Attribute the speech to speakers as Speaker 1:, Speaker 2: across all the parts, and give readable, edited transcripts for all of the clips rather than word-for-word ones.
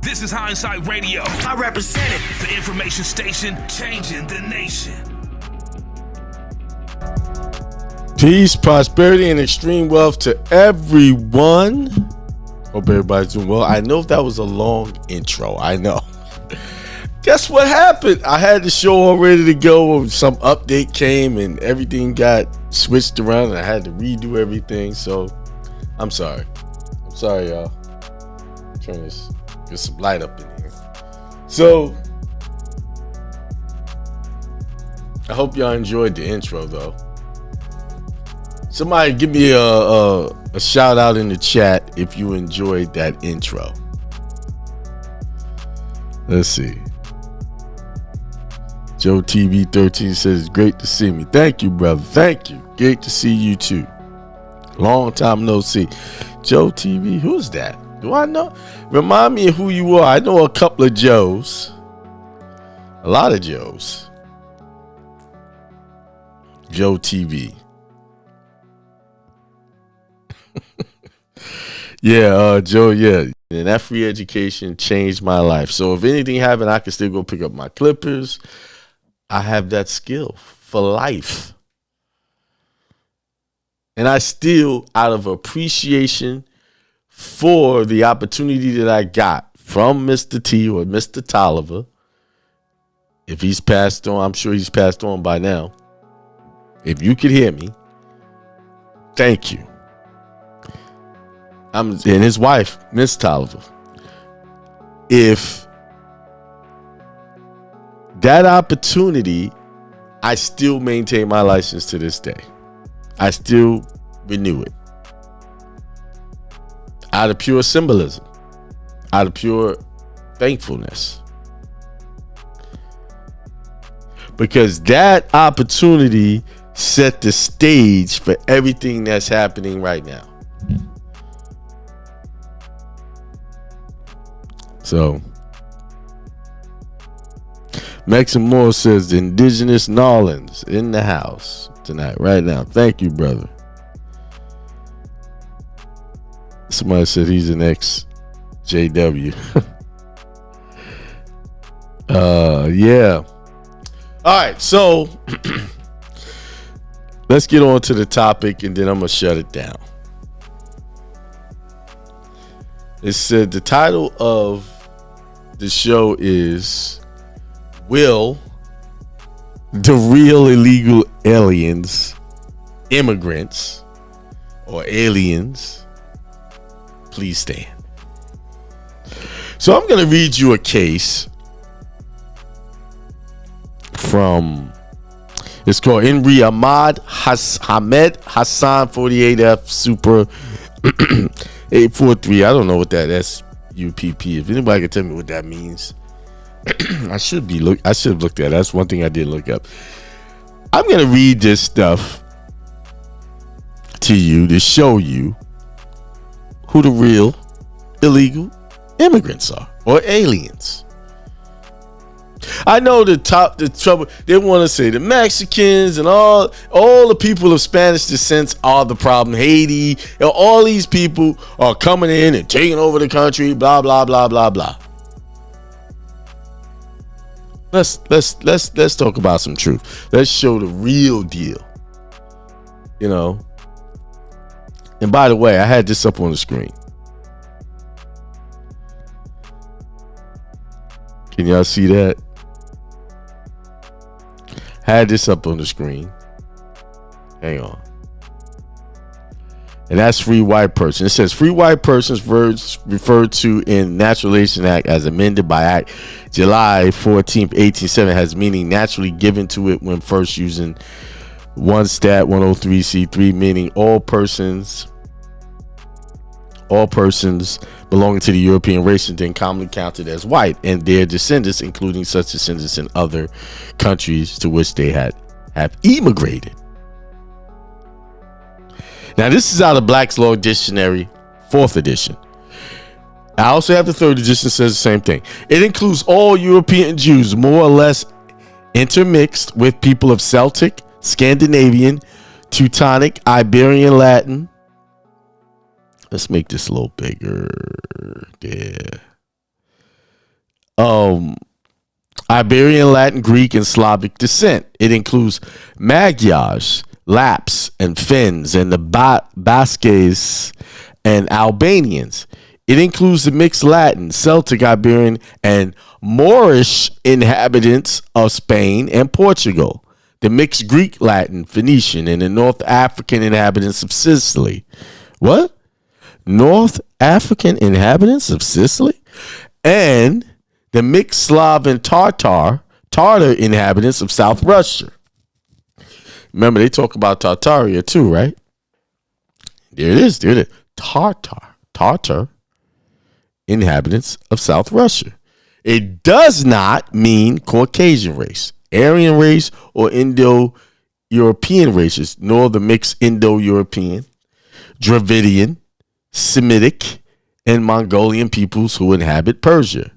Speaker 1: This is Hindsight Radio. I represent it. The information station changing the nation.
Speaker 2: Peace, prosperity, and extreme wealth to everyone. Hope everybody's doing well. I know that was a long intro. I know. Guess what happened? I had the show all ready to go. Some update came and everything got switched around and I had to redo everything. So I'm sorry. I'm sorry, y'all. Turn this, get some light up in here. So I hope y'all enjoyed the intro though. Somebody give me a shout out in the chat if you enjoyed that intro. Let's see. Joe TV 13 says it's great to see me. Thank you, brother. Thank you. Great to see you too. Long time no see. Joe TV, who's that? Do I know? Remind me of who you are. I know a couple of Joes. A lot of Joes. Joe TV. Yeah, Joe, yeah. And that free education changed my life. So if anything happened, I can still go pick up my clippers. I have that skill for life. And I still, out of appreciation for the opportunity that I got from Mr. T or Mr. Tolliver, if he's passed on, I'm sure he's passed on by now. If you could hear me, thank you. And his wife, Miss Tolliver. If that opportunity, I still maintain my license to this day. I still renew it. Out of pure symbolism. Out of pure thankfulness. Because that opportunity set the stage for everything that's happening right now. So, Maxim Moore says the indigenous Nolans in the house tonight, right now. Thank you, brother. Somebody said he's an ex-JW. Yeah. All right, so let's get on to the topic and then I'm going to shut it down. It said the title of the show is Will the Real Illegal Aliens, Immigrants, or Aliens Please Stand? So I'm going to read you a case from, it's called Inri Ahmad Hamed Hassan 48F Super 843. I don't know what that's UPP. If anybody can tell me what that means, I should have looked at that. That's one thing I did look up. I'm gonna read this stuff to you to show you who the real illegal immigrants are, or aliens. I know the trouble. They want to say the Mexicans and all the people of Spanish descent are the problem. Haiti, all these people are coming in and taking over the country. Blah blah blah blah blah. Let's talk about some truth. Let's show the real deal. You know. And by the way, I had this up on the screen. Can y'all see that? Had this up on the screen. Hang on. And that's free white person. It says free white persons referred to in Naturalization Act as amended by Act July 14th, 1870 has meaning naturally given to it when first using 1 Stat 103C3, meaning all persons belonging to the European race and then commonly counted as white and their descendants, including such descendants in other countries to which they have emigrated. Now, this is out of Black's Law Dictionary, 4th edition. I also have the 3rd edition, says the same thing. It includes all European Jews, more or less intermixed with people of Celtic, Scandinavian, Teutonic, Iberian, Latin. Let's make this a little bigger. There. Iberian, Latin, Greek, and Slavic descent. It includes Magyars, Lapps, and Finns, and the Basques and Albanians. It includes the mixed Latin, Celtic, Iberian, and Moorish inhabitants of Spain and Portugal, the mixed Greek, Latin, Phoenician, and the North African inhabitants of Sicily. What? North African inhabitants of Sicily? And the mixed Slav and Tartar inhabitants of South Russia. Remember, they talk about Tartaria too, right? There it is. Tartar inhabitants of South Russia. It does not mean Caucasian race, Aryan race, or Indo-European races, nor the mixed Indo-European, Dravidian, Semitic, and Mongolian peoples who inhabit Persia.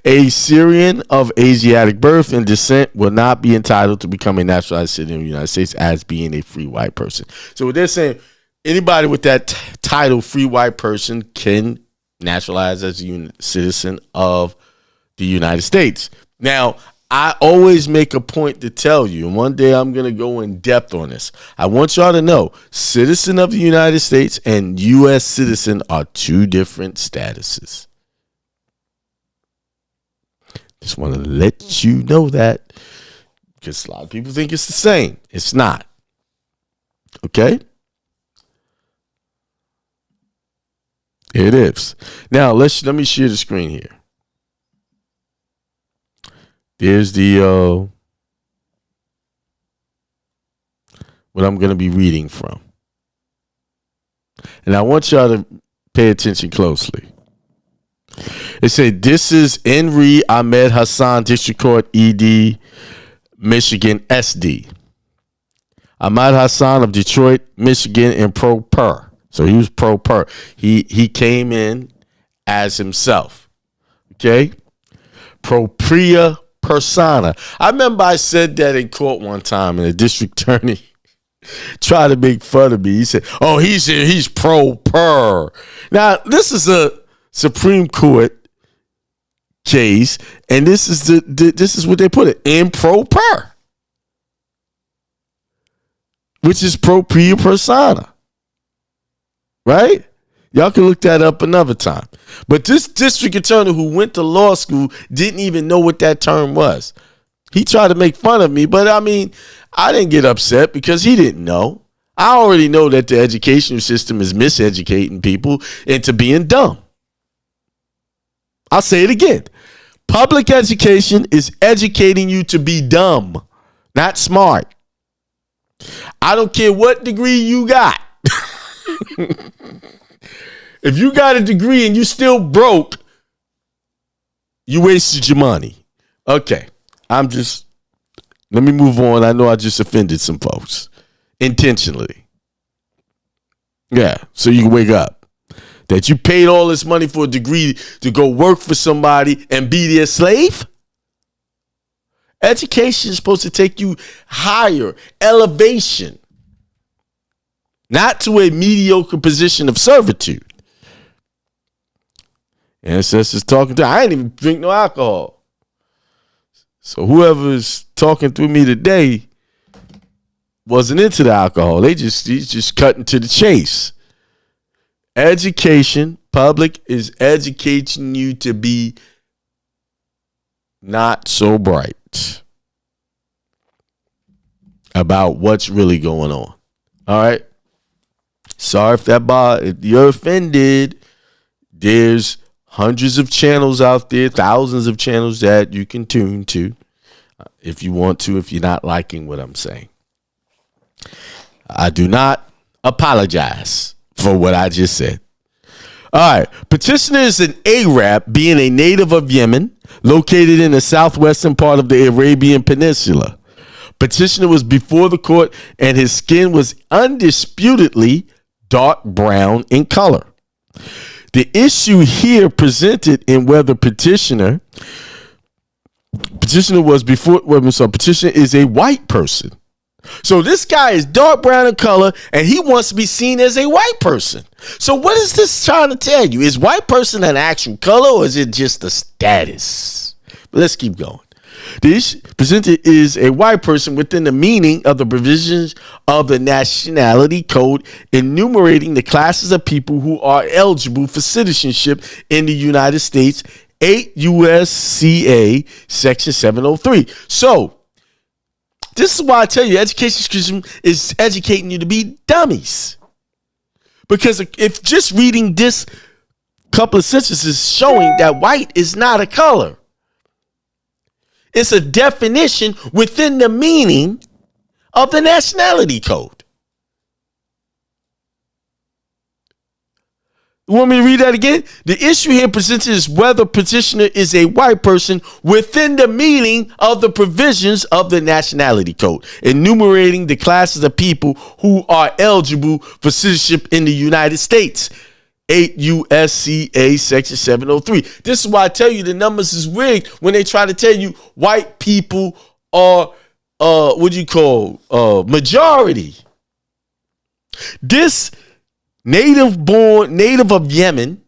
Speaker 2: A Syrian of Asiatic birth and descent will not be entitled to become a naturalized citizen of the United States as being a free white person. So what they're saying, anybody with that title, free white person, can naturalize as a citizen of the United States. Now, I always make a point to tell you, and one day I'm going to go in depth on this. I want y'all to know, citizen of the United States and U.S. citizen are two different statuses. Just want to let you know that, because a lot of people think it's the same. It's not. Okay? It is. Now, let me share the screen here. There's the what I'm going to be reading from. And I want y'all to pay attention closely. It said, this is Enri Ahmed Hassan, District Court, ED, Michigan, SD. Ahmad Hassan of Detroit, Michigan, and pro per. So he was pro per. He came in as himself. Okay? Propria persona. I remember I said that in court one time, and the district attorney tried to make fun of me. He said, oh, he's pro per. Now, this is a Supreme Court case, and this is what they put it, improper, which is propria persona, right? Y'all can look that up another time. But this district attorney who went to law school didn't even know what that term was. He tried to make fun of me, but I mean, I didn't get upset because he didn't know. I already know that the educational system is miseducating people into being dumb. I'll say it again. Public education is educating you to be dumb, not smart. I don't care what degree you got. If you got a degree and you still broke, you wasted your money. Okay, let me move on. I know I just offended some folks intentionally. Yeah, so you can wake up. That you paid all this money for a degree to go work for somebody and be their slave? Education is supposed to take you higher, elevation, not to a mediocre position of servitude. Ancestors talking to, I ain't even drink no alcohol. So whoever is talking through me today wasn't into the alcohol. He's just cutting to the chase. Education, public, is educating you to be not so bright about what's really going on. All right. Sorry if you're offended. There's hundreds of channels out there, thousands of channels that you can tune to if you want to, if you're not liking what I'm saying. I do not apologize for what I just said. All right. Petitioner is an Arab, being a native of Yemen, located in the southwestern part of the Arabian Peninsula. Petitioner was before the court, and his skin was undisputedly dark petitioner in color. The issue here presented in whether petitioner is a white person. So this guy is dark brown in color, and he wants to be seen as a white person. So what is this trying to tell you? Is white person an actual color, or is it just a status? But let's keep going. The issue presented is a white person within the meaning of the provisions of the Nationality Code, enumerating the classes of people who are eligible for citizenship in the United States, 8 USCA Section 703. So, this is why I tell you, education system is educating you to be dummies. Because if just reading this couple of sentences showing that white is not a color, it's a definition within the meaning of the Nationality Code. You want me to read that again? The issue here presented is whether petitioner is a white person within the meaning of the provisions of the Nationality Code, enumerating the classes of people who are eligible for citizenship in the United States. 8 USCA Section 703. This is why I tell you the numbers is rigged when they try to tell you white people are majority. This native of Yemen,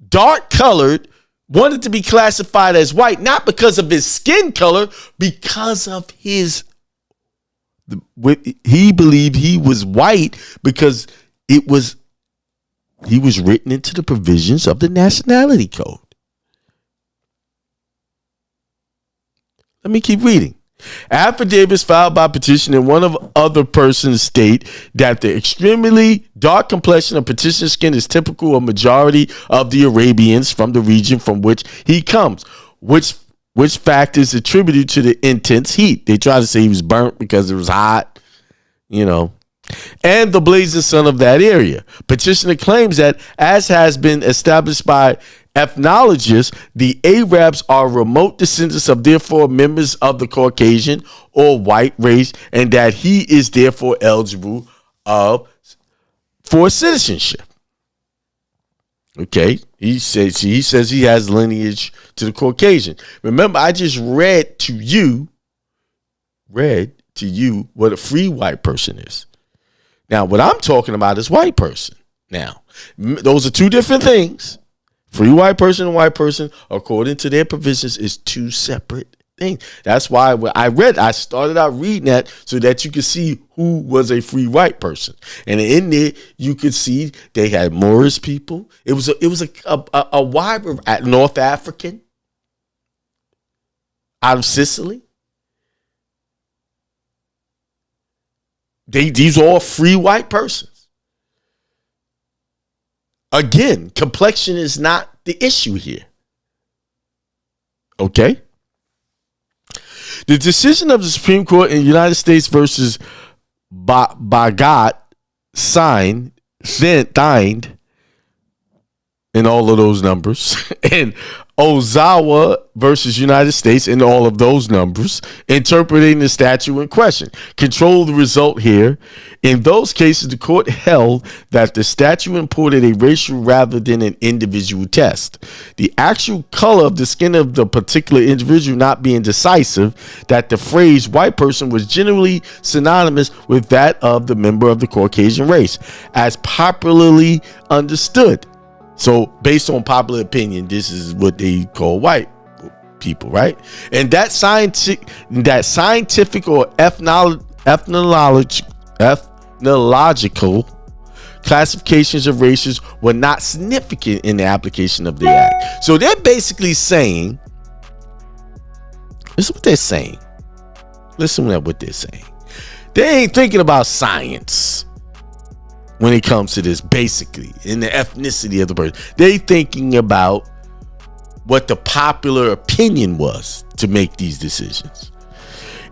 Speaker 2: dark colored, wanted to be classified as white, not because of his skin color, because of he believed he was white because he was written into the provisions of the Nationality Code. Let me keep reading. Affidavits filed by petitioner and one of other persons state that the extremely dark complexion of petitioner's skin is typical of majority of the Arabians from the region from which he comes, which fact is attributed to the intense heat. They try to say he was burnt because it was hot, and the blazing sun of that area. Petitioner claims that, as has been established by ethnologists, the Arabs are remote descendants of, therefore, members of the Caucasian or white race, and that he is therefore eligible for citizenship. Okay, he says he has lineage to the Caucasian. Remember, I just read to you what a free white person is. Now, what I'm talking about is white person. Now, those are two different things. Free white person and white person, according to their provisions, is two separate things. That's why when I started out reading that so that you could see who was a free white person. And in there, you could see they had Moorish people. It was a wide North African out of Sicily. These are all free white persons. Again, complexion is not the issue here. Okay? The decision of the Supreme Court in the United States versus Bagat signed in all of those numbers, and Ozawa versus United States in all of those numbers, interpreting the statute in question, control the result here. In those cases, the court held that the statute imported a racial rather than an individual test. The actual color of the skin of the particular individual not being decisive, that the phrase white person was generally synonymous with that of the member of the Caucasian race, as popularly understood. So based on popular opinion, this is what they call white people, right? And that scientific or ethnological classifications of races were not significant in the application of the act. So they're basically saying, this is what they're saying. Listen to what they're saying. They ain't thinking about science when it comes to this, basically, in the ethnicity of the person. They thinking about what the popular opinion was to make these decisions.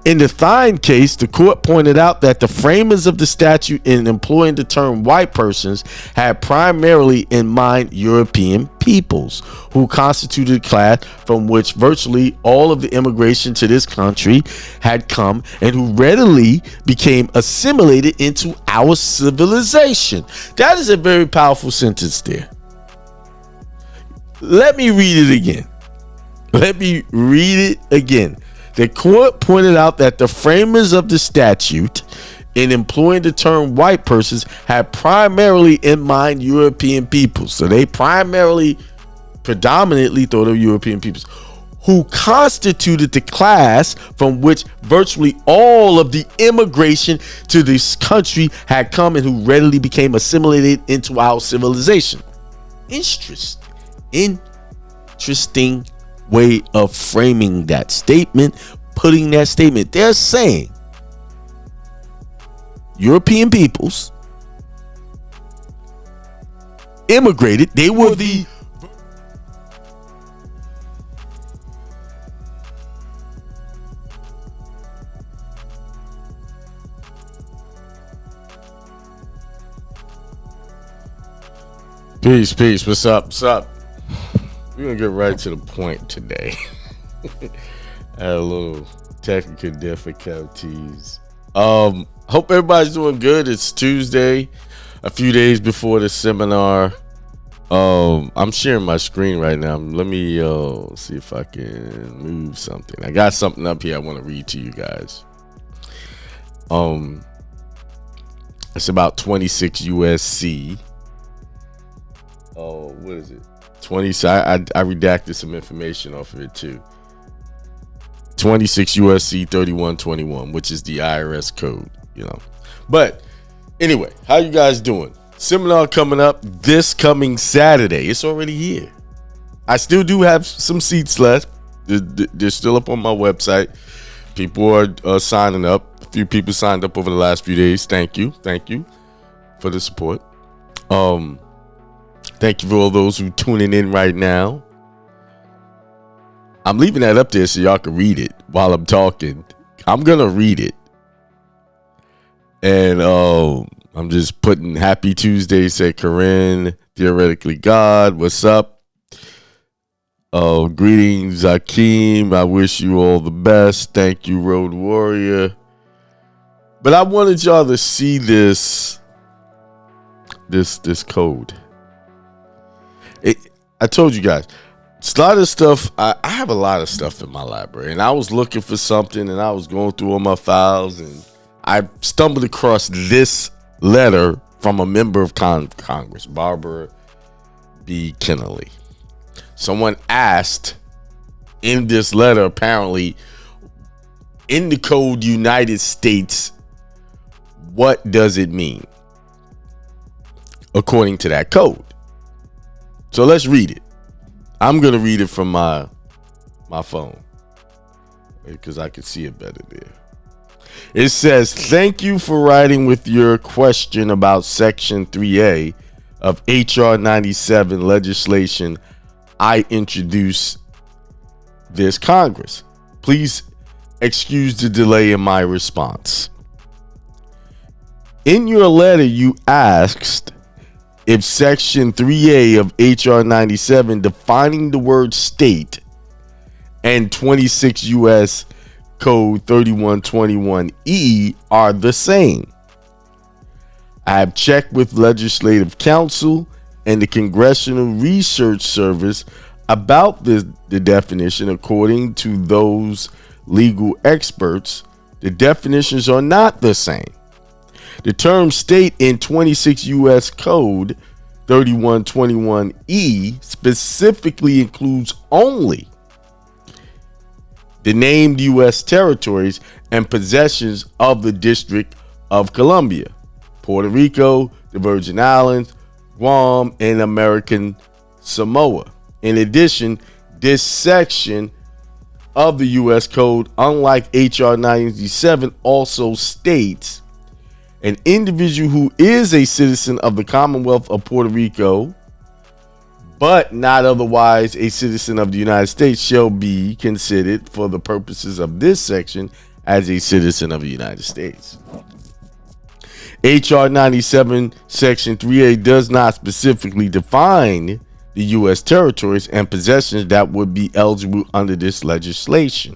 Speaker 2: In the Thine case, the court pointed out that the framers of the statute in employing the term white persons had primarily in mind European peoples who constituted a class from which virtually all of the immigration to this country had come and who readily became assimilated into our civilization. That is a very powerful sentence there. Let me read it again. The court pointed out that the framers of the statute in employing the term white persons had primarily in mind European peoples. So they predominantly thought of European peoples who constituted the class from which virtually all of the immigration to this country had come and who readily became assimilated into our civilization. Interesting way of framing that statement, putting that statement. They're saying European peoples immigrated. They were the Peace. What's up? We're gonna get right to the point today. Had a little technical difficulties. Hope everybody's doing good. It's Tuesday, a few days before the seminar. I'm sharing my screen right now. Let me see if I can move something. I got something up here I want to read to you guys. It's about 26 USC. What is it? 20. I redacted some information off of it too. 26 USC 3121, which is the IRS code, But anyway, how you guys doing? Seminar coming up this coming Saturday. It's already here. I still do have some seats left. They're still up on my website. People are signing up. A few people signed up over the last few days. Thank you for the support. Thank you for all those who tuning in right now. I'm leaving that up there so y'all can read it while I'm talking. I'm gonna read it, and I'm just putting Happy Tuesday. Said Corinne, theoretically God. What's up? Greetings, Akiem. I wish you all the best. Thank you, Road Warrior. But I wanted y'all to see this code. I told you guys, it's a lot of stuff. I have a lot of stuff in my library, and I was looking for something, and I was going through all my files, and I stumbled across this letter from a member of Congress, Barbara B. Kennelly. Someone asked in this letter, apparently, in the code United States, what does it mean? According to that code. So let's read it. I'm going to read it from my phone because I can see it better there. It says, thank you for writing with your question about Section 3A of HR 97 legislation I introduced this Congress. Please excuse the delay in my response. In your letter, you asked if Section 3A of HR 97 defining the word state and 26 U.S. Code 3121E are the same. I have checked with Legislative Counsel and the Congressional Research Service about the definition. According to those legal experts, the definitions are not the same. The term state in 26 U.S. Code 3121E specifically includes only the named U.S. territories and possessions of the District of Columbia, Puerto Rico, the Virgin Islands, Guam, and American Samoa. In addition, this section of the U.S. Code, unlike HR 97, also states an individual who is a citizen of the Commonwealth of Puerto Rico, but not otherwise a citizen of the United States, shall be considered for the purposes of this section as a citizen of the United States. HR 97 Section 3A does not specifically define the U.S. territories and possessions that would be eligible under this legislation,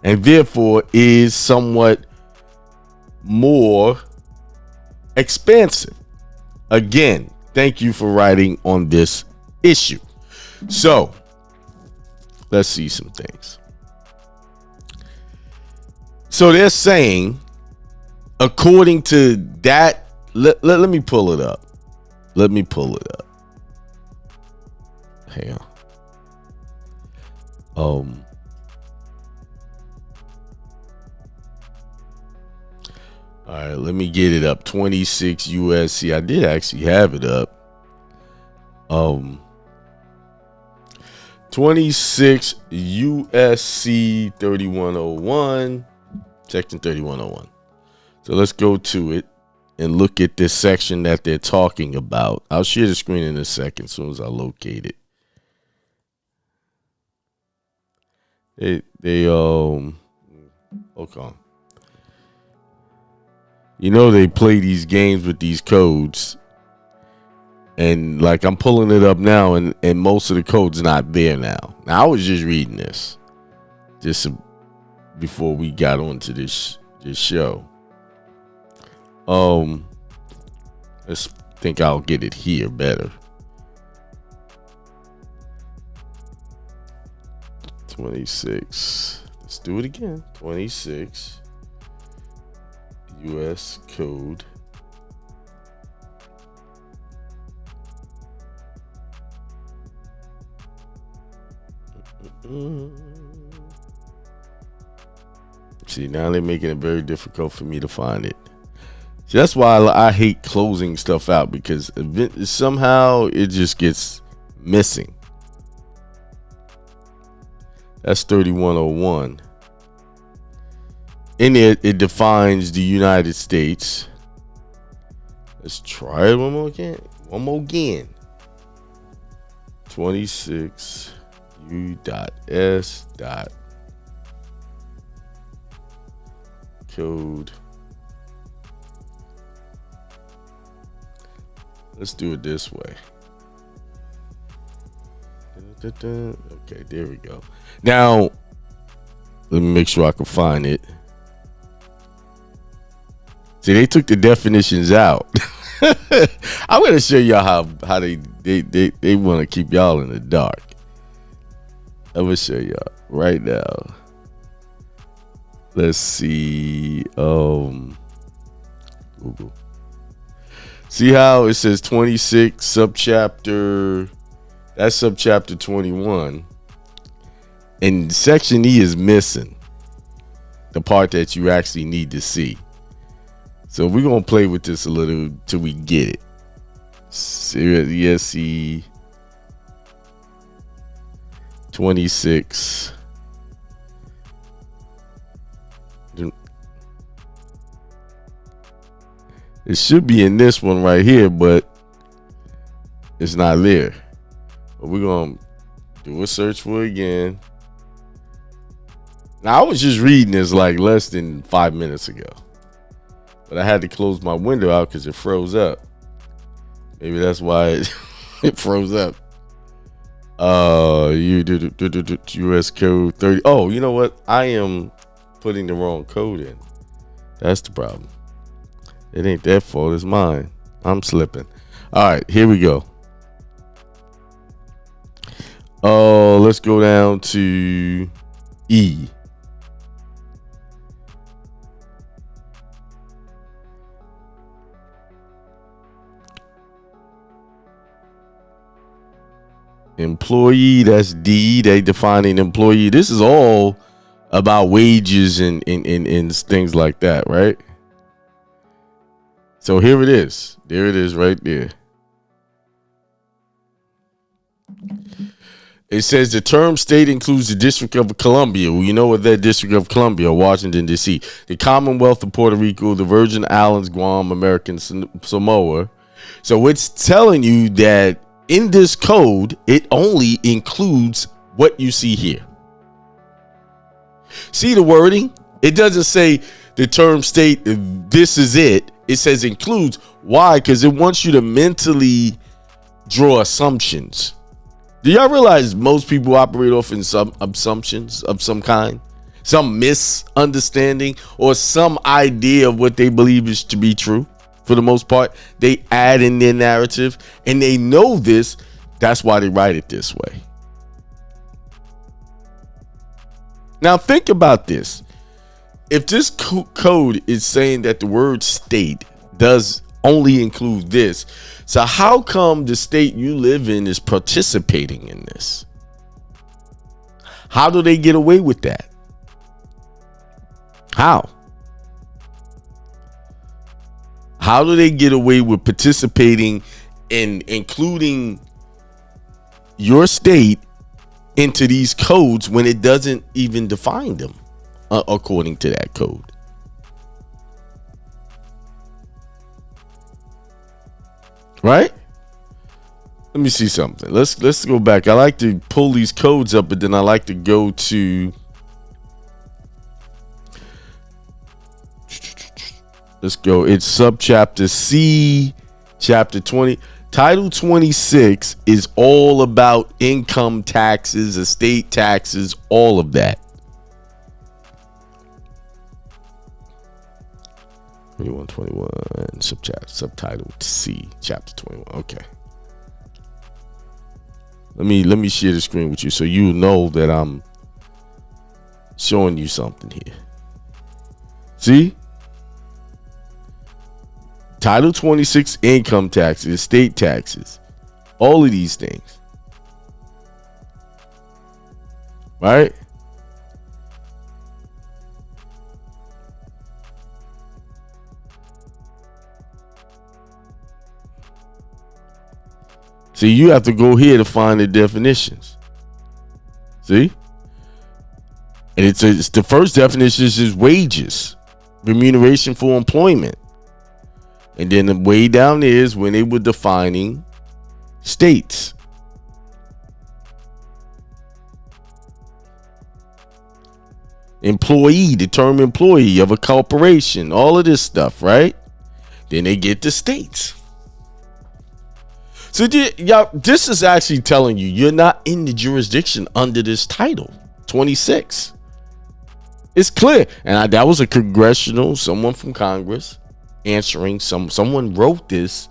Speaker 2: and therefore is somewhat more expansive. Again, thank you for writing on this issue. So let's see some things. So they're saying, according to that, let me pull it up. Hang on. All right, let me get it up. 26 USC. I did actually have it up. 26 USC 3101, section 3101. So let's go to it and look at this section that they're talking about. I'll share the screen in a second as soon as I locate it. Hold on. You know they play these games with these codes, and like I'm pulling it up now, and most of the code's not there now. Now I was just reading this just before we got onto this show. Let's think I'll get it here better. 26. Let's do it again. 26 US code. See, now they're making it very difficult for me to find it. See, that's why I hate closing stuff out, because somehow it just gets missing. That's 3101. In it defines the United States. Let's try it one more again. 26 U.S. code. Let's do it this way. Okay, there we go. Now, let me make sure I can find it. See, they took the definitions out. I'm going to show y'all how they want to keep y'all in the dark. I'm going to show y'all right now. Let's see. Google. See how it says 26 subchapter. That's subchapter 21. And section E is missing the part that you actually need to see. So we're going to play with this a little till we get it. CSE 26. It should be in this one right here, but it's not there. But we're going to do a search for it again. Now, I was just reading this like less than 5 minutes ago, but I had to close my window out because it froze up. Maybe that's why it froze up. You do US code 30. Oh, you know what? I am putting the wrong code in. That's the problem. It ain't their fault. It's mine. I'm slipping. All right, here we go. Let's go down to E. Employee, that's D. They define an employee. This is all about wages and things like that, right? So here it is. There it is right there. It says the term state includes the District of Columbia. Well, you know what that District of Columbia, Washington, D.C., the Commonwealth of Puerto Rico, the Virgin Islands, Guam, American Samoa. So it's telling you that in this code, it only includes what you see here. See the wording? It doesn't say the term state, this is it. It says includes. Why? Because it wants you to mentally draw assumptions. Do y'all realize most people operate off in some assumptions of some kind? Some misunderstanding or some idea of what they believe is to be true. For the most part, they add in their narrative, and they know this. That's why they write it this way. Now think about this. If this code is saying that the word state does only include this, so how come the state you live in is participating in this? How do they get away with that? How? How do they get away with participating in including your state into these codes when it doesn't even define them according to that code? Right? Let me see something. Let's go back. I like to pull these codes up, but then I like to go to, let's go. It's subchapter C, chapter 20. Title 26 is all about income taxes, estate taxes, all of that. 2121 subtitle C, chapter 21. Okay. Let me share the screen with you so you know that I'm showing you something here. See? Title 26, income taxes, estate taxes, all of these things. Right? See, you have to go here to find the definitions. See? And it's the first definition is wages, remuneration for employment. And then the way down there is when they were defining states. Employee, the term employee of a corporation, all of this stuff, right? Then they get the states. So y'all, this is actually telling you you're not in the jurisdiction under this title 26. It's clear. And that was a congressional, someone from Congress answering. Someone wrote this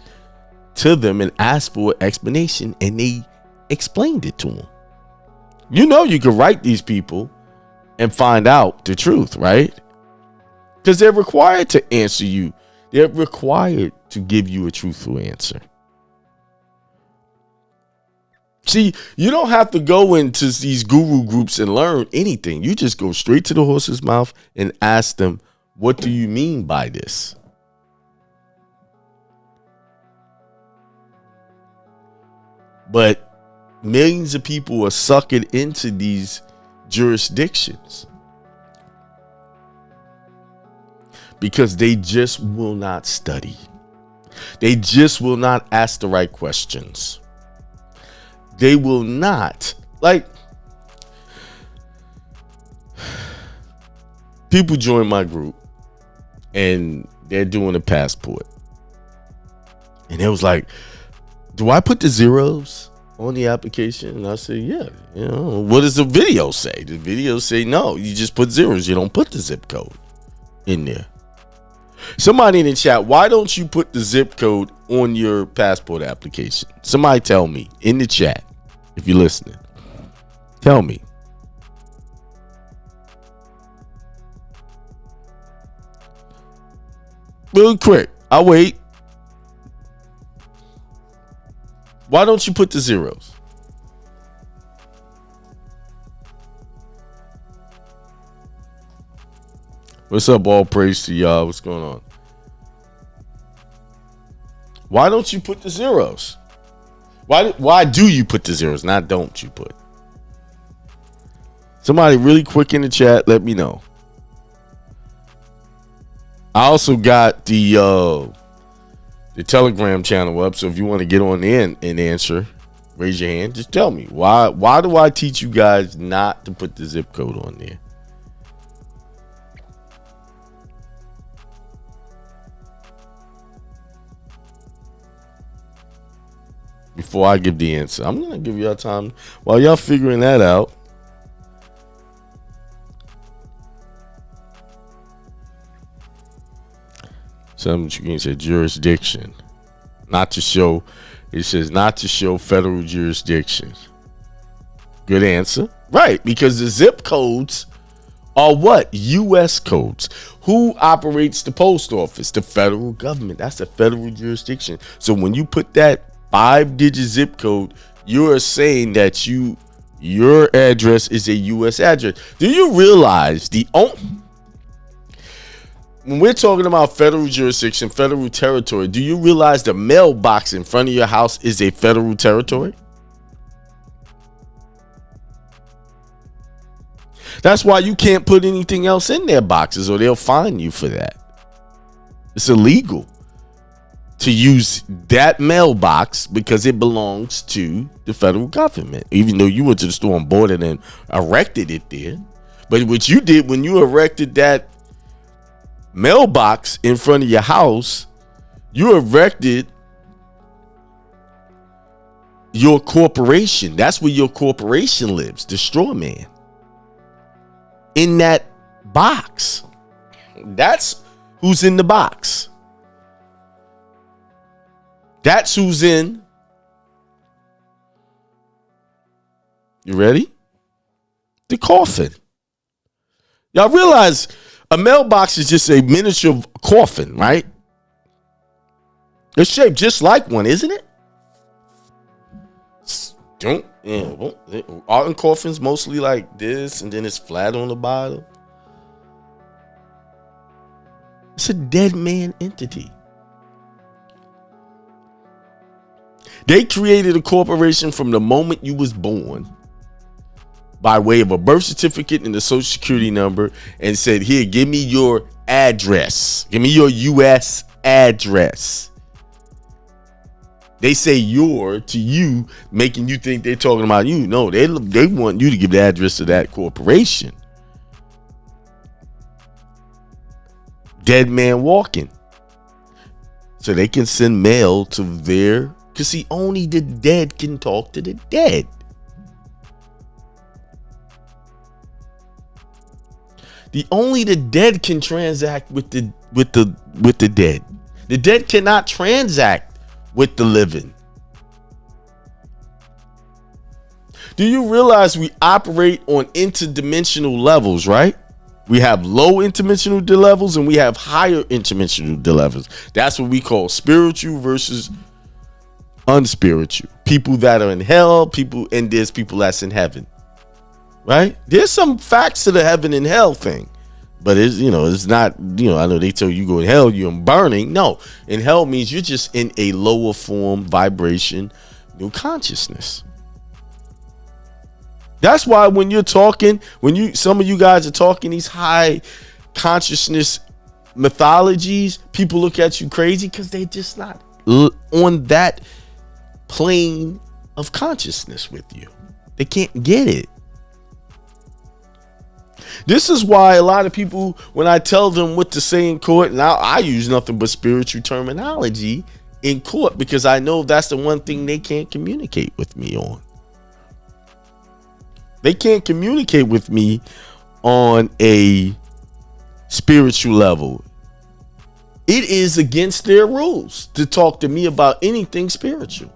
Speaker 2: to them and asked for an explanation, and they explained it to them. You know, you can write these people and find out the truth, right? Because they're required to answer you. They're required to give you a truthful answer. See, you don't have to go into these guru groups and learn anything. You just go straight to the horse's mouth and ask them, what do you mean by this? But millions of people are suckered into these jurisdictions because they just will not study. They just will not ask the right questions. They will not, like, people join my group and they're doing a passport. And it was like, do I put the zeros on the application? And I said, yeah. You know, what does the video say? The video say, no, you just put zeros. You don't put the zip code in there. Somebody in the chat, why don't you put the zip code on your passport application? Somebody tell me in the chat, if you're listening. Tell me. Really quick. I'll wait. Why don't you put the zeros? What's up? All praise to y'all. What's going on? Why don't you put the zeros? Why do you put the zeros? Not don't you put? Somebody really quick in the chat, let me know. I also got the Telegram channel up, so if you want to get on there and answer, raise your hand. Just tell me why do I teach you guys not to put the zip code on there? Before I give the answer, I'm gonna give y'all time while y'all figuring that out. Some you say jurisdiction, not to show. It says not to show federal jurisdiction. Good answer, right? Because the zip codes are what? U.S. codes. Who operates the post office? The federal government. That's the federal jurisdiction. So when you put that 5-digit zip code, you're saying that you Your address is a U.S. address. Do you realize when we're talking about federal jurisdiction, federal territory, do you realize the mailbox in front of your house is a federal territory? That's why you can't put anything else in their boxes or they'll fine you for that. It's illegal to use that mailbox because it belongs to the federal government, even though you went to the store and bought it and erected it there. But what you did when you erected that mailbox in front of your house, you erected your corporation. That's where your corporation lives, the straw man. In that box. That's who's in the box. That's who's in. You ready? The coffin. Y'all realize a mailbox is just a miniature coffin, right? It's shaped just like one, isn't it? Aren't coffins mostly like this and then it's flat on the bottom? It's a dead man entity. They created a corporation from the moment you was born by way of a birth certificate and a social security number and said, here, give me your address. Give me your U.S. address. They say your to you, making you think they're talking about you. No, they want you to give the address to that corporation. Dead man walking. So they can send mail to their, because see, only the dead can talk to the dead. Only the dead can transact with the dead. The dead cannot transact with the living. Do you realize we operate on interdimensional levels, right? We have low interdimensional levels and we have higher interdimensional levels. That's what we call spiritual versus unspiritual. People that are in hell, and there's people that's in heaven. Right? There's some facts to the heaven and hell thing. But it's not, I know they tell you go in hell, you're burning. No, in hell means you're just in a lower form vibration, consciousness. That's why when you're talking, some of you guys are talking these high consciousness mythologies, people look at you crazy because they're just not on that plane of consciousness with you. They can't get it. This is why a lot of people, when I tell them what to say in court, now I use nothing but spiritual terminology in court because I know that's the one thing they can't communicate with me on. They can't communicate with me on a spiritual level. It is against their rules to talk to me about anything spiritual.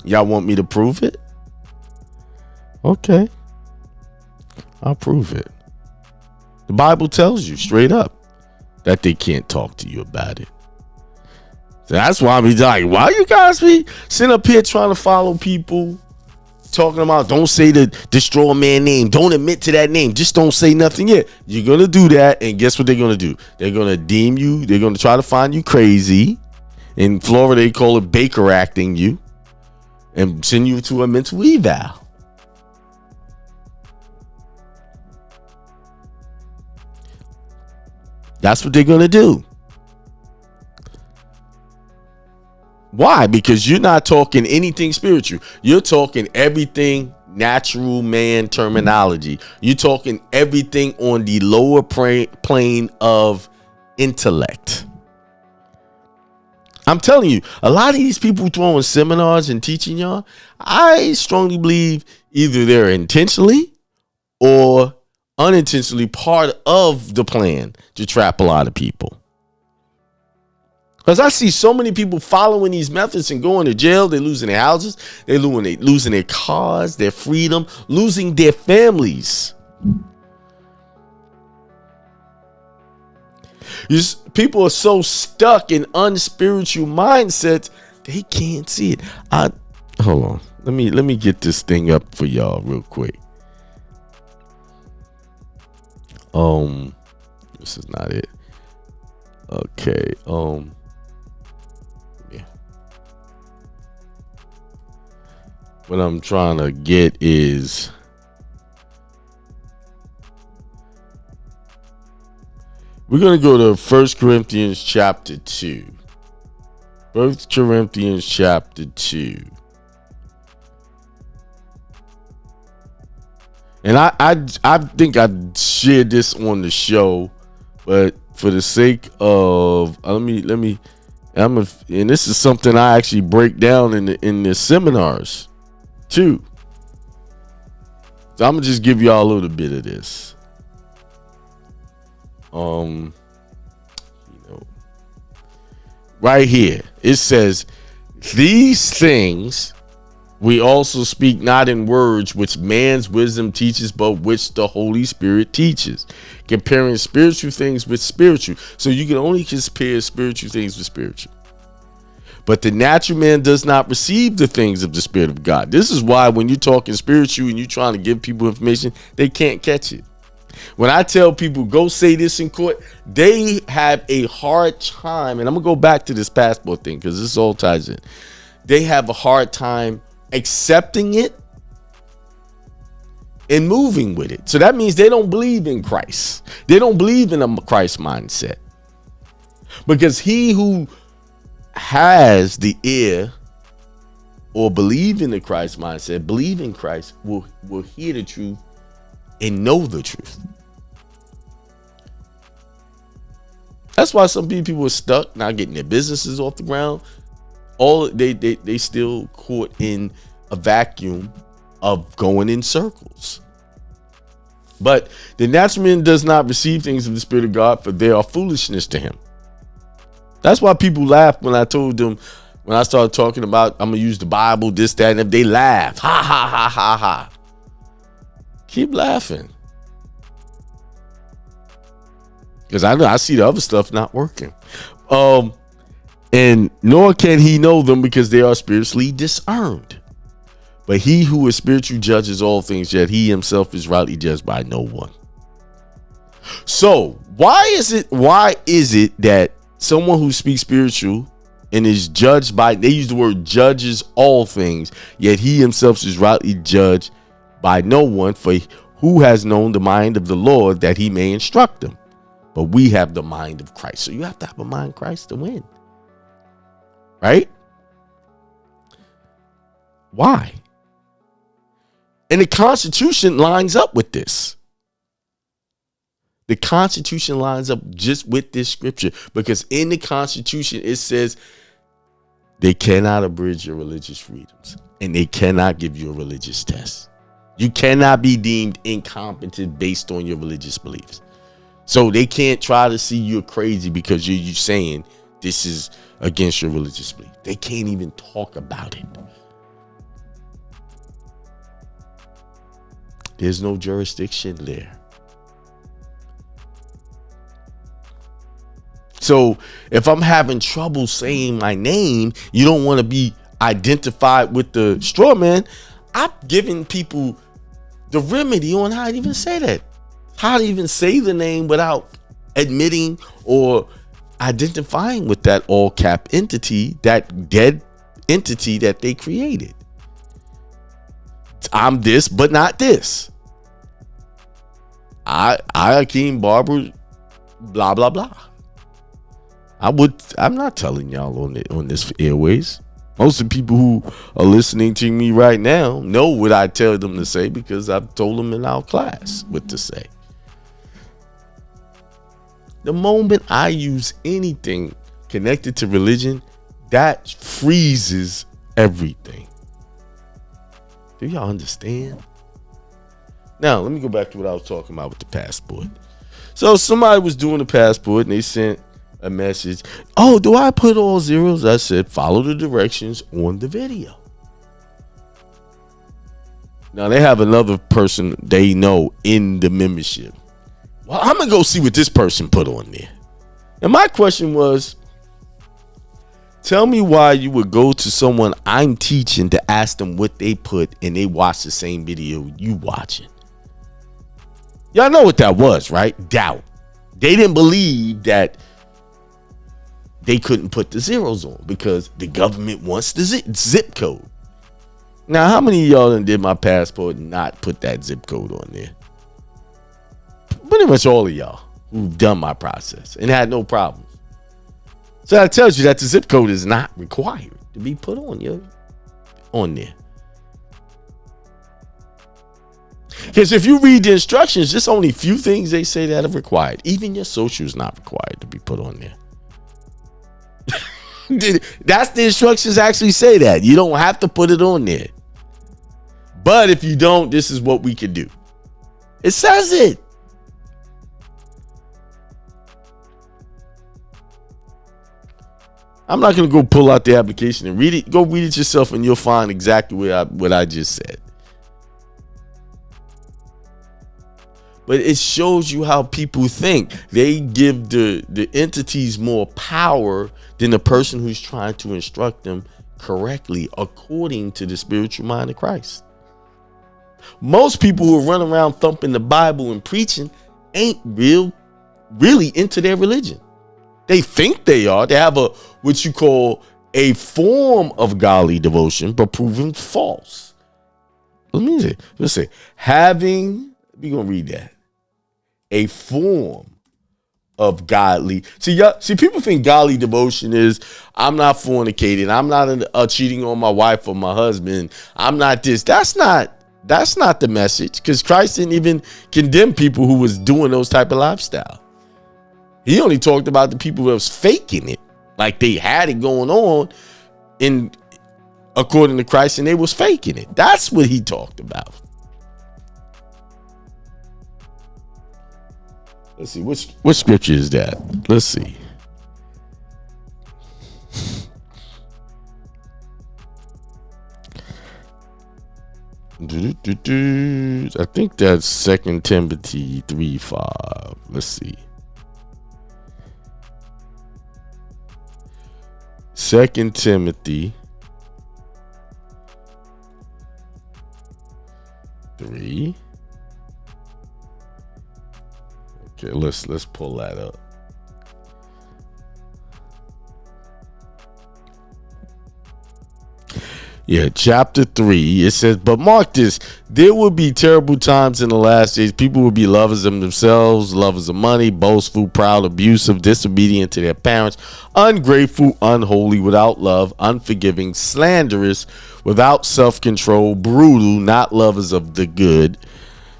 Speaker 2: Y'all want me to prove it? Okay. I'll prove it. The Bible tells you straight up that they can't talk to you about it. So that's why I'm like, why you guys be sitting up here trying to follow people talking about don't say the straw man name, don't admit to that name, just don't say nothing yet. You're gonna do that, and guess what they're gonna do? They're gonna deem you, they're gonna try to find you crazy. In Florida, they call it Baker acting you and send you to a mental eval. That's what they're going to do. Why? Because you're not talking anything spiritual. You're talking everything natural man terminology. You're talking everything on the lower plane of intellect. I'm telling you, a lot of these people throwing seminars and teaching y'all, I strongly believe either they're intentionally or unintentionally part of the plan to trap a lot of people. Because I see so many people following these methods and going to jail. They're losing their houses. They're losing their cars, their freedom, losing their families. People are so stuck in unspiritual mindsets, they can't see it. Hold on. Let me get this thing up for y'all real quick. This is not it. Okay. Yeah. What I'm trying to get is we're going to go to 1 Corinthians chapter 2. 1 Corinthians chapter 2. And I think I shared this on the show, but for the sake of and this is something I actually break down in the seminars too. So I'm gonna just give y'all a little bit of this. Right here it says, "These things we also speak not in words which man's wisdom teaches, but which the Holy Spirit teaches, comparing spiritual things with spiritual." So you can only compare spiritual things with spiritual. "But the natural man does not receive the things of the Spirit of God." This is why when you're talking spiritual and you're trying to give people information, they can't catch it. When I tell people go say this in court, they have a hard time. And I'm going to go back to this passport thing because this all ties in. They have a hard time accepting it and moving with it. So that means they don't believe in Christ. They don't believe in a Christ mindset. Because he who has the ear or believe in the Christ mindset, believe in Christ, will hear the truth and know the truth. That's why some people are stuck, not getting their businesses off the ground. They still caught in a vacuum of going in circles. "But the natural man does not receive things of the Spirit of God, for they are foolishness to him." That's why people laughed when I told them, when I started talking about I'm gonna use the Bible, this, that, and if they laugh. Ha ha ha ha ha. Keep laughing. Because I see the other stuff not working. "And nor can he know them, because they are spiritually discerned. But he who is spiritual judges all things, yet he himself is rightly judged by no one." So why is it that someone who speaks spiritual and is judged by, they use the word judges all things, yet he himself is rightly judged by no one? For who has known the mind of the Lord that he may instruct him? But we have the mind of Christ. So you have to have a mind of Christ to win. Right? Why? And the Constitution lines up with this. The Constitution lines up just with this scripture, because in the Constitution it says they cannot abridge your religious freedoms and they cannot give you a religious test. You cannot be deemed incompetent based on your religious beliefs. So they can't try to see you're crazy because you're saying this is against your religious belief. They can't even talk about it. There's no jurisdiction there. So if I'm having trouble saying my name, you don't want to be identified with the straw man. I'm giving people the remedy on how to even say that. How to even say the name without admitting or identifying with that all cap entity, that dead entity that they created. I'm this, but not this. I Akiem Barber, blah, blah, blah. I'm not telling y'all on this airways. Most of the people who are listening to me right now know what I tell them to say, because I've told them in our class what to say. The moment I use anything connected to religion, that freezes everything. Do y'all understand? Now, let me go back to what I was talking about with the passport. So somebody was doing the passport and they sent a message. "Oh, do I put all zeros?" I said, "Follow the directions on the video." Now they have another person they know in the membership. Well, I'm going to go see what this person put on there. And my question was, Tell me why you would go to someone I'm teaching to ask them what they put and they watch the same video you watching. Y'all know what that was, right? Doubt. They didn't believe that they couldn't put the zeros on because the government wants the zip code. Now, how many of y'all done did my passport and not put that zip code on there? Pretty much all of y'all who've done my process and had no problems. So that tells you that the zip code is not required to be put on there. Because if you read the instructions, there's only a few things they say that are required. Even your social is not required to be put on there. That's the instructions actually say that. You don't have to put it on there. But if you don't, this is what we can do. It says it. I'm not going to go pull out the application and read it. Go read it yourself and you'll find exactly what I just said. But it shows you how people think. They give the entities more power than the person who's trying to instruct them correctly according to the spiritual mind of Christ. Most people who run around thumping the Bible and preaching ain't really into their religion. They think they are. They have what you call a form of godly devotion, but proven false. Let's say having, we're going to read that. A form of godly. See, people think godly devotion is I'm not fornicating. I'm not cheating on my wife or my husband. I'm not this. That's not the message, because Christ didn't even condemn people who was doing those type of lifestyle. He only talked about the people that was faking it, like they had it going on according to Christ, and they was faking it. That's what he talked about. Let's see, which scripture is that? Let's see. I think that's 2 Timothy 3:5. Let's see. 2 Timothy 3. Okay, let's pull that up. Yeah, chapter 3, it says, but mark this, there will be terrible times in the last days. People will be lovers of themselves, lovers of money, boastful, proud, abusive, disobedient to their parents, ungrateful, unholy, without love, unforgiving, slanderous, without self-control, brutal, not lovers of the good,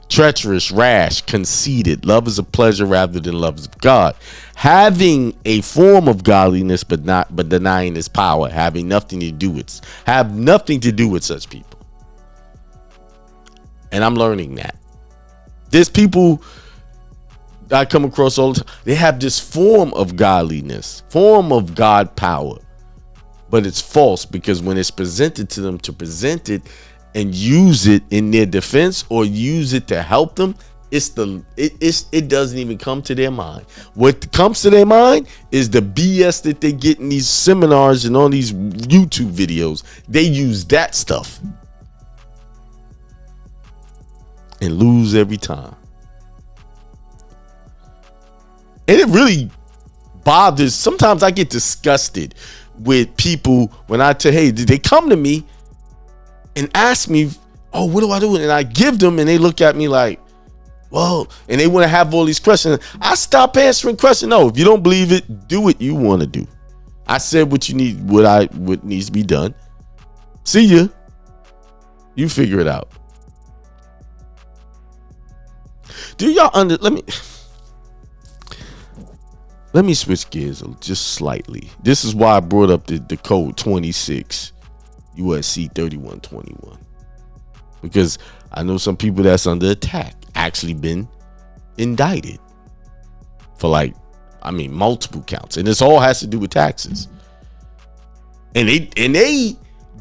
Speaker 2: treacherous, rash, conceited, lovers of pleasure rather than lovers of God, having a form of godliness but denying its power, have nothing to do with such people. And I'm learning that there's people I come across all the time. They have this form of godliness, form of God power, but it's false, because when it's presented to them to present it and use it in their defense or use it to help them, it doesn't even come to their mind. What comes to their mind is the BS that they get in these seminars and on these YouTube videos. They use that stuff and lose every time. And it really bothers. Sometimes I get disgusted with people when I tell, hey, did they come to me and ask me, oh, what do I do? And I give them, and they look at me like, well, and they want to have all these questions. I stop answering questions. No, if you don't believe it, do what you want to do. I said what you need, what needs to be done. See ya. You figure it out. Do y'all let me switch gears just slightly. This is why I brought up the code 26 USC 3121, because I know some people that's under attack actually been indicted for multiple counts, and this all has to do with taxes. And they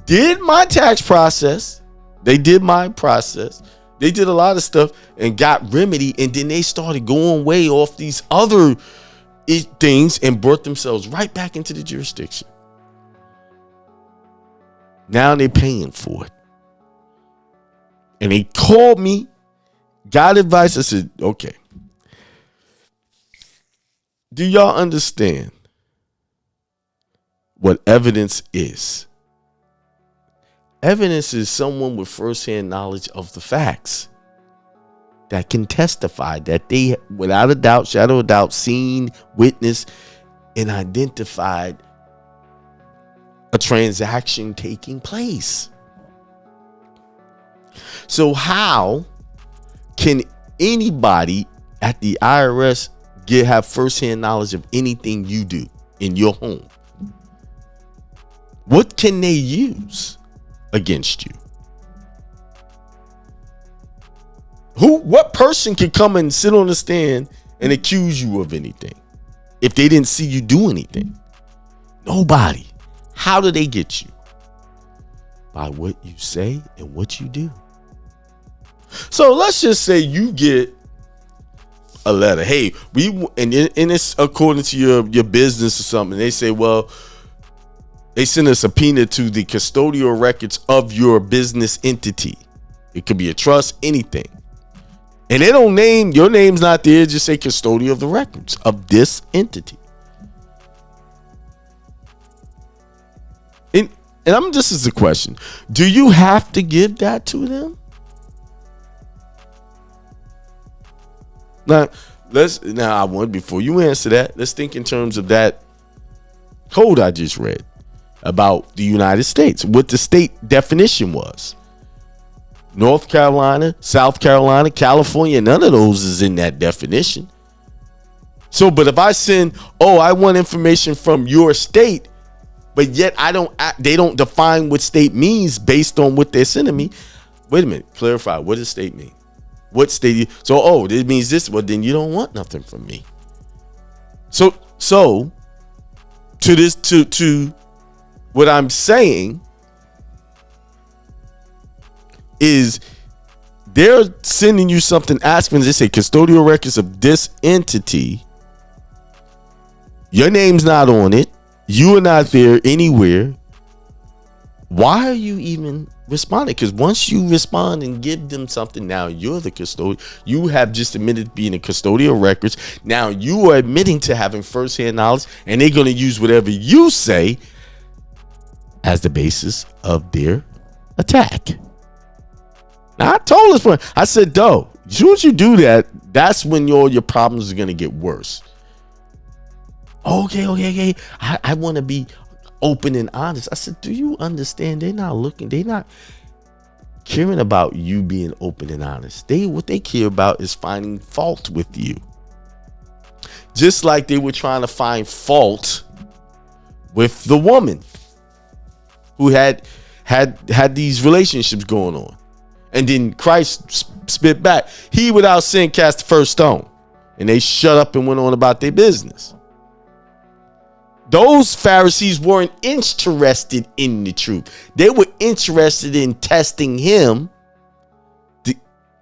Speaker 2: did my tax process. They did my process. They did a lot of stuff and got remedy, and then they started going way off these other things and brought themselves right back into the jurisdiction. Now they're paying for it. And they called me, got advice. I said, okay. Do y'all understand what evidence is? Evidence is someone with firsthand knowledge of the facts that can testify that they, without a doubt, shadow of doubt, seen, witnessed, and identified a transaction taking place. So can anybody at the IRS have firsthand knowledge of anything you do in your home? What can they use against you? What person can come and sit on the stand and accuse you of anything if they didn't see you do anything? Nobody. How do they get you? By what you say and what you do. So let's just say you get a letter. Hey, and it's according to your business or something. They say, well, they send a subpoena to the custodial records of your business entity. It could be a trust, anything. And they don't name, your name's not there, just say custodial of the records of this entity. And this is the question. Do you have to give that to them? Before you answer that, let's think in terms of that code I just read about the United States, what the state definition was. North Carolina, South Carolina, California, none of those is in that definition. So, but if I send, I want information from your state, but yet they don't define what state means based on what they're sending me. Wait a minute, clarify, what does state mean? What state? So, it means this. Well, then you don't want nothing from me. So to what I'm saying is they're sending you something, asking, they say custodial records of this entity. Your name's not on it. You are not there anywhere. Why are you even responding? Because once you respond and give them something, now you're the custodian. You have just admitted being a custodial records. Now you are admitting to having firsthand knowledge, and they're going to use whatever you say as the basis of their attack. Now I told this one, I said, as soon as you do that, that's when your problems are going to get worse. Okay. I want to be open and honest. I said, do you understand? They're not caring about you being open and honest. What they care about is finding fault with you. Just like they were trying to find fault with the woman who had these relationships going on. And then Christ spit back, he without sin cast the first stone. And they shut up and went on about their business. Those Pharisees weren't interested in the truth. They were interested in testing him,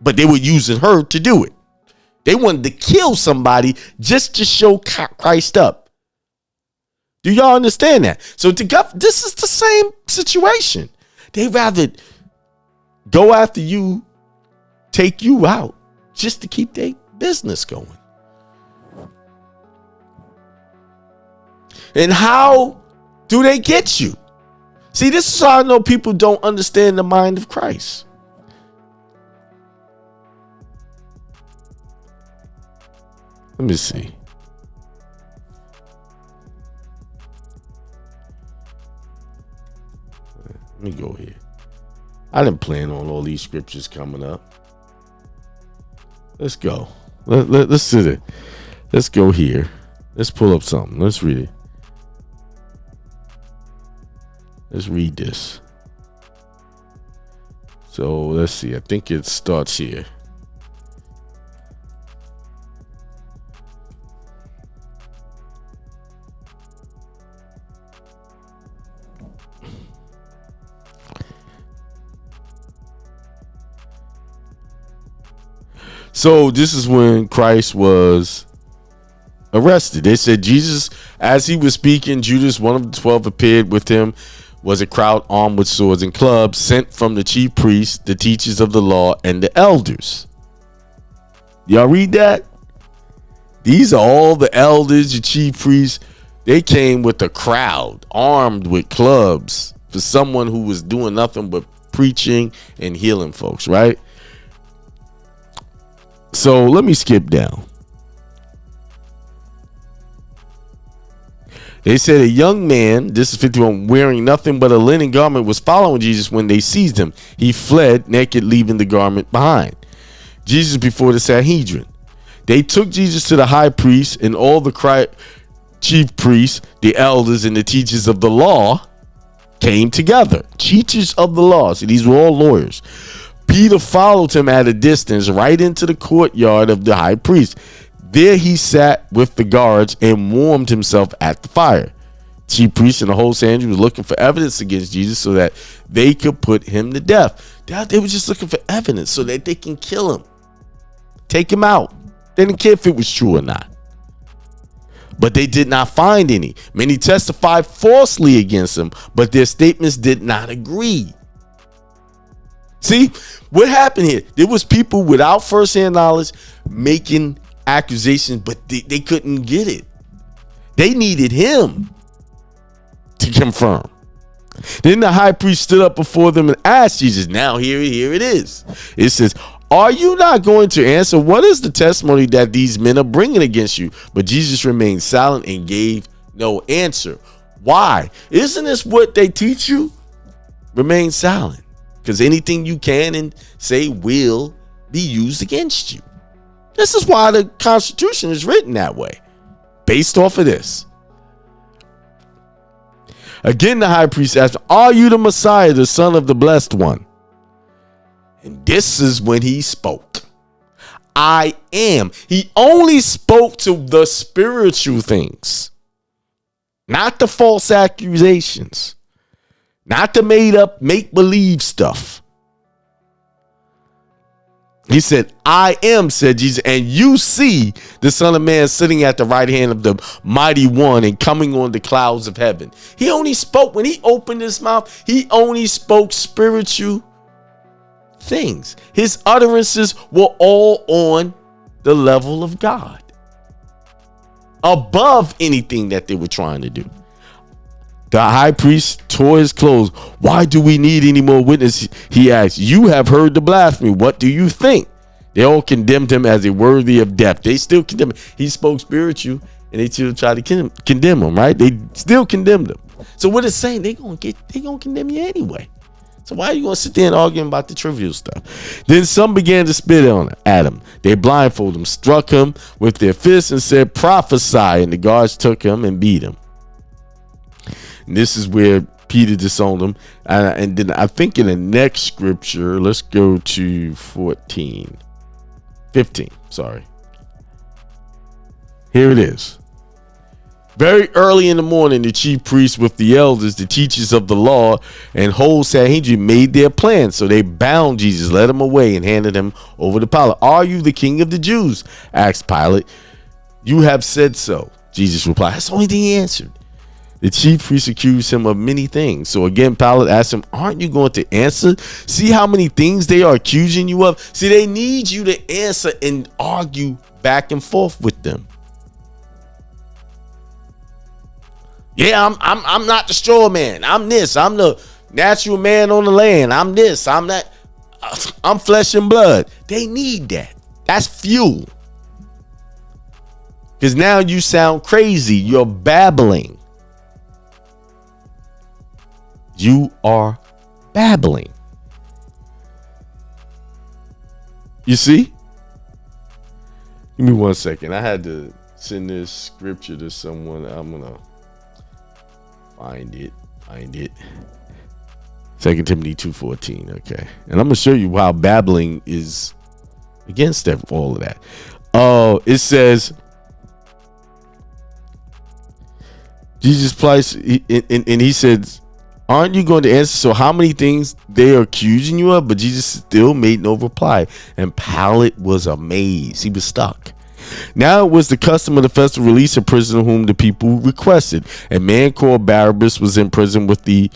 Speaker 2: but they were using her to do it. They wanted to kill somebody just to show Christ up. Do y'all understand that? So this is the same situation. They rather go after you, take you out, just to keep their business going. And how do they get you? See, this is how I know people don't understand the mind of Christ. Let me see. Let me go here. I didn't plan on all these scriptures coming up. Let's go. Let's sit it. Let's go here. Let's pull up something. Let's read it. Let's read this. So let's see. I think it starts here. So this is when Christ was arrested. They said Jesus, as he was speaking, Judas, one of the 12, appeared with him was a crowd armed with swords and clubs sent from the chief priests, the teachers of the law, and the elders. Y'all read that? These are all the elders, the chief priests. They came with a crowd armed with clubs for someone who was doing nothing but preaching and healing folks, right? So let me skip down. They said a young man, this is 51, wearing nothing but a linen garment was following Jesus when they seized him. He fled naked, leaving the garment behind. Jesus before the Sanhedrin. They took Jesus to the high priest and all the chief priests, the elders, and the teachers of the law came together. Teachers of the law. So these were all lawyers. Peter followed him at a distance right into the courtyard of the high priest. There he sat with the guards and warmed himself at the fire. Chief priests and the whole Sanhedrin was looking for evidence against Jesus so that they could put him to death. They were just looking for evidence so that they can kill him. Take him out. They didn't care if it was true or not. But they did not find any. Many testified falsely against him, but their statements did not agree. See, what happened here? There was people without firsthand knowledge making accusations, but they couldn't get it. They needed him to confirm. Then the high priest stood up before them and asked Jesus. Now here it is. It says, are you not going to answer? What is the testimony that these men are bringing against you? But Jesus remained silent and gave no answer. Why? Isn't this what they teach you? Remain silent. Because anything you can and say will be used against you. This is why the Constitution is written that way. Based off of this. Again, the high priest asked, are you the Messiah, the Son of the Blessed One? And this is when he spoke. I am. He only spoke to the spiritual things. Not the false accusations. Not the made up, make believe stuff. He said, I am, said Jesus, and you see the Son of Man sitting at the right hand of the mighty one and coming on the clouds of heaven. He only spoke, when he opened his mouth, he only spoke spiritual things. His utterances were all on the level of God. Above anything that they were trying to do. The high priest tore his clothes. Why do we need any more witnesses? He asked. You have heard the blasphemy. What do you think? They all condemned him as a worthy of death. They still condemn him. He spoke spiritual and they still try to condemn him, right? They still condemned him. So what it's saying, they gonna condemn you anyway. So why are you gonna sit there and argue about the trivial stuff? Then some began to spit at him. They blindfolded him, struck him with their fists and said, prophesy. And the guards took him and beat him. And this is where Peter disowned him. And then I think in the next scripture, let's go to 15. Sorry. Here it is. Very early in the morning, the chief priests with the elders, the teachers of the law, and whole Sanhedrin made their plan. So they bound Jesus, led him away, and handed him over to Pilate. Are you the king of the Jews? Asked Pilate. You have said so, Jesus replied. That's the only thing he answered. The chief priests accused him of many things. So again, Pilate asked him, aren't you going to answer? See how many things they are accusing you of? See, they need you to answer and argue back and forth with them. Yeah, I'm not the straw man. I'm this. I'm the natural man on the land. I'm this. I'm that. I'm flesh and blood. They need that. That's fuel. Because now you sound crazy. You're babbling. You are babbling. You see? Give me 1 second. I had to send this scripture to someone. I'm going to find it. 2 Timothy 2:14. Okay. And I'm going to show you how babbling is against all of that. It says, Jesus Christ, and he said, aren't you going to answer? So how many things they are accusing you of? But Jesus still made no reply. And Pilate was amazed. He was stuck. Now it was the custom of the festival to release a prisoner whom the people requested. A man called Barabbas was in prison with the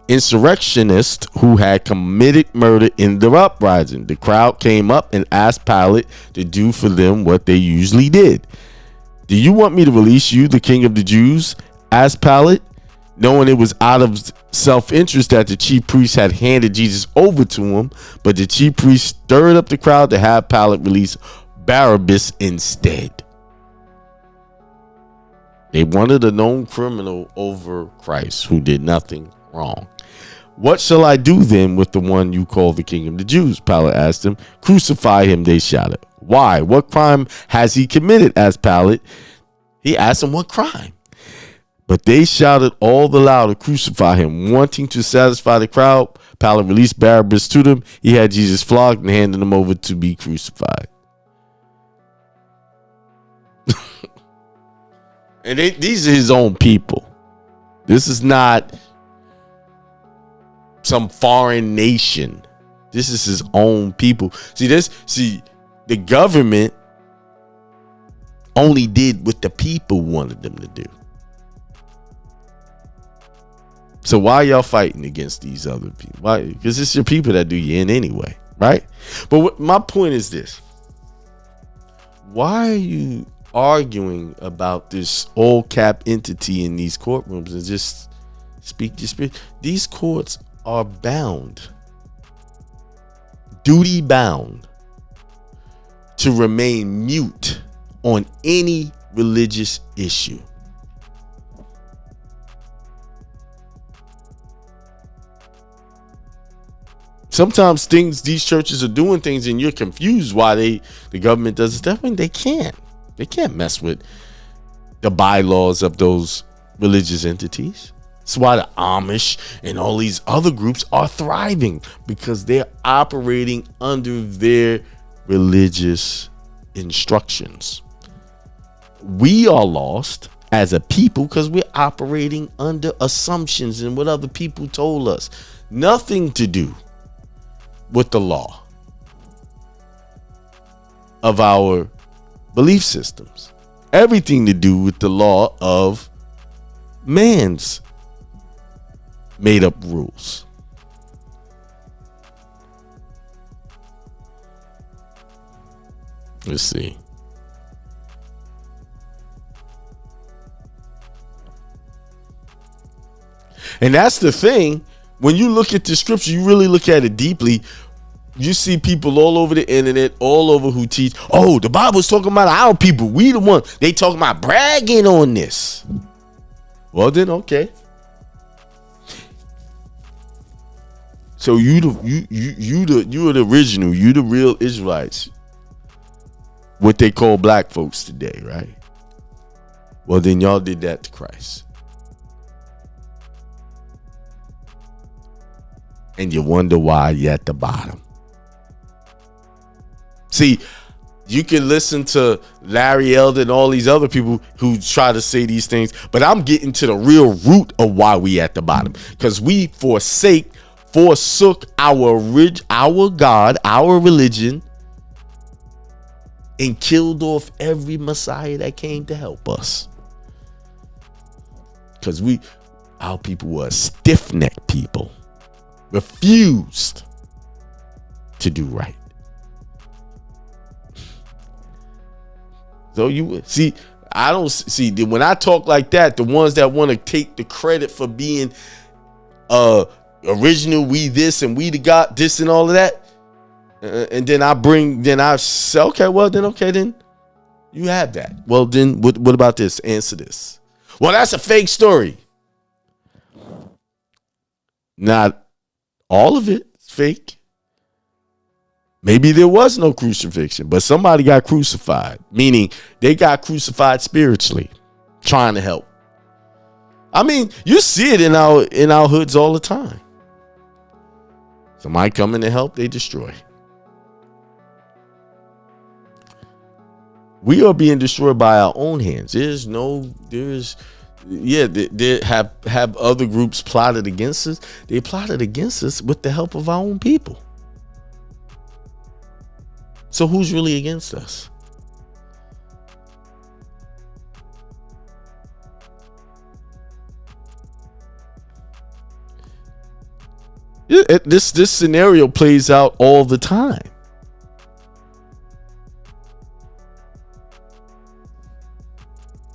Speaker 2: insurrectionists who had committed murder in the uprising. The crowd came up and asked Pilate to do for them what they usually did. Do you want me to release you, the king of the Jews? Asked Pilate, knowing it was out of self-interest that the chief priests had handed Jesus over to him, but the chief priests stirred up the crowd to have Pilate release Barabbas instead. They wanted a known criminal over Christ who did nothing wrong. What shall I do then with the one you call the king of the Jews? Pilate asked him. Crucify him, they shouted. Why? What crime has he committed? Asked Pilate. He asked him what crime. But they shouted all the louder, crucify him. Wanting to satisfy the crowd, Pilate released Barabbas to them. He had Jesus flogged and handed him over to be crucified. And these are his own people. This is not some foreign nation. This is his own people. See, the government only did what the people wanted them to do. So why y'all fighting against these other people? Why? Because it's your people that do you in anyway, right? But my point is this. Why are you arguing about this all cap entity in these courtrooms and just speak your spirit? These courts are bound, duty bound, to remain mute on any religious issue. Sometimes these churches are doing things and you're confused why the government does stuff. I mean, they can't mess with the bylaws of those religious entities. That's why the Amish and all these other groups are thriving, because they're operating under their religious instructions. We are lost as a people because we're operating under assumptions and what other people told us. Nothing to do with the law of our belief systems. Everything to do with the law of man's made up rules. Let's see. And that's the thing. When you look at the scripture, you really look at it deeply. You see people all over the internet, all over, who teach, oh, the Bible's talking about our people. We the one. They talking about bragging on this. Well then, okay. So you are the original. You the real Israelites. What they call black folks today, right? Well then, y'all did that to Christ. And you wonder why you're at the bottom. See, you can listen to Larry Elder and all these other people who try to say these things, but I'm getting to the real root of why we at the bottom. Because we forsook our God, our religion, and killed off every Messiah that came to help us. Because our people were a stiff-necked people. Refused to do right. So you see, I don't see when I talk like that, the ones that want to take the credit for being original, we this and we the God this and all of that, and then I say, okay, then you have that. Well, then what about this? Answer this. Well, that's a fake story. Not all of it's fake. Maybe there was no crucifixion, but somebody got crucified, meaning they got crucified spiritually, trying to help. I mean, you see it in our hoods all the time. Somebody coming to help, they destroy. We are being destroyed by our own hands. They have other groups plotted against us. They plotted against us with the help of our own people. So who's really against us? this scenario plays out all the time.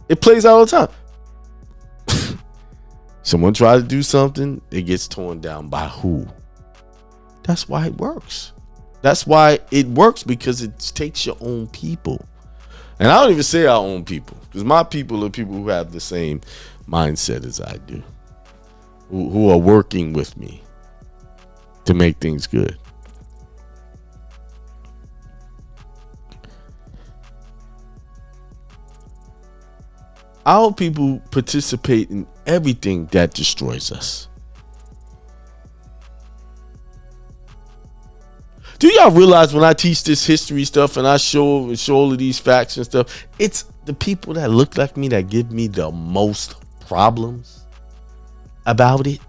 Speaker 2: It plays out all the time. Someone tries to do something, it gets torn down by who? That's why it works. That's why it works, because it takes your own people. And I don't even say our own people, because my people are people who have the same mindset as I do, who are working with me to make things good. Our people participate in everything that destroys us. Do y'all realize when I teach this history stuff and I show all of these facts and stuff, it's the people that look like me that give me the most problems about it?